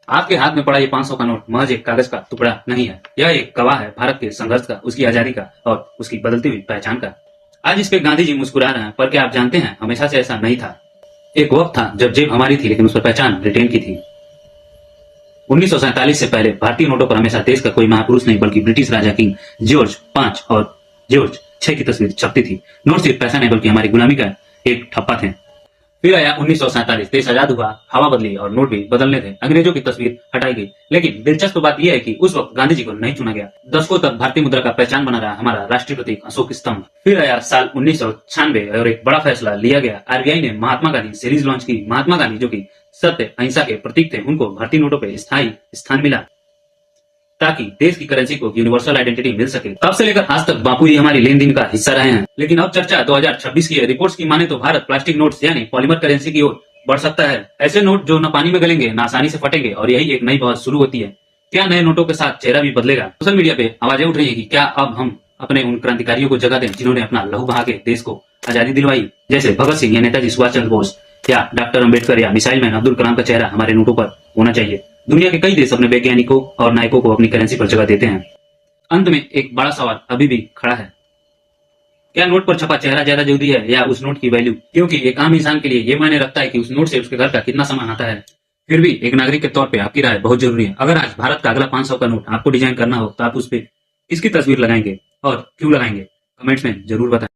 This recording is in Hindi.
आपके हाथ में पड़ा ये 500 का नोट महज एक कागज का टुकड़ा नहीं है। यह एक गवाह है भारत के संघर्ष का, उसकी आजादी का और उसकी बदलती हुई पहचान का। आज इस पे गांधी जी मुस्कुरा रहे हैं, पर क्या आप जानते हैं हमेशा से ऐसा नहीं था। एक वक्त था जब जेब हमारी थी लेकिन उस पर पहचान ब्रिटेन की थी। 1947 से पहले भारतीय नोटों पर हमेशा देश का कोई महापुरुष नहीं बल्कि ब्रिटिश राजा किंग जॉर्ज 5 और जॉर्ज 6 की तस्वीर छपती थी। नोट सिर्फ पैसा नहीं बल्कि हमारी गुलामी का एक ठप्पा थे। फिर आया 1947, देश आजाद हुआ, हवा बदली और नोट भी बदलने थे। अंग्रेजों की तस्वीर हटाई गई, लेकिन दिलचस्प बात यह है कि उस वक्त गांधी जी को नहीं चुना गया। दशकों तक भारतीय मुद्रा का पहचान बना रहा हमारा राष्ट्रीय प्रतीक अशोक स्तंभ। फिर आया साल 1996 और एक बड़ा फैसला लिया गया। आरबीआई ने महात्मा गांधी सीरीज लॉन्च की। महात्मा गांधी जो कि सत्य अहिंसा के प्रतीक थे, उनको भारतीय नोटों पर स्थायी स्थान मिला ताकि देश की करेंसी को यूनिवर्सल आइडेंटिटी मिल सके। तब से लेकर आज तक बापू जी हमारी लेन देन का हिस्सा रहे हैं। लेकिन अब चर्चा 2026 की है। रिपोर्ट्स की माने तो भारत प्लास्टिक नोट्स यानी पॉलीमर करेंसी की ओर बढ़ सकता है। ऐसे नोट जो न पानी में गलेंगे न आसानी से फटेंगे, और यही एक नई बहस शुरू होती है। क्या नए नोटों के साथ चेहरा भी बदलेगा? सोशल मीडिया पे आवाजें उठ रही है कि क्या अब हम अपने उन क्रांतिकारियों को जगह दें जिन्होंने अपना लहू बहा के देश को आजादी दिलवाई, जैसे भगत सिंह या नेताजी सुभाष चंद्र बोस या डॉक्टर अम्बेडकर या मिसाइल मैन अब्दुल कलाम का चेहरा हमारे नोटों पर होना चाहिए। दुनिया के कई देश अपने वैज्ञानिकों और नायकों को अपनी करेंसी पर जगह देते हैं। अंत में एक बड़ा सवाल अभी भी खड़ा है, क्या नोट पर छपा चेहरा ज्यादा जरूरी है या उस नोट की वैल्यू? क्योंकि एक आम इंसान के लिए ये मायने रखता है कि उस नोट से उसके घर का कितना सामान आता है। फिर भी एक नागरिक के तौर पे आपकी राय बहुत जरूरी है। अगर आज भारत का अगला 500 का नोट आपको डिजाइन करना हो तो आप उस पर किसकी तस्वीर लगाएंगे और क्यों लगाएंगे? कमेंट्स में जरूर बताएं।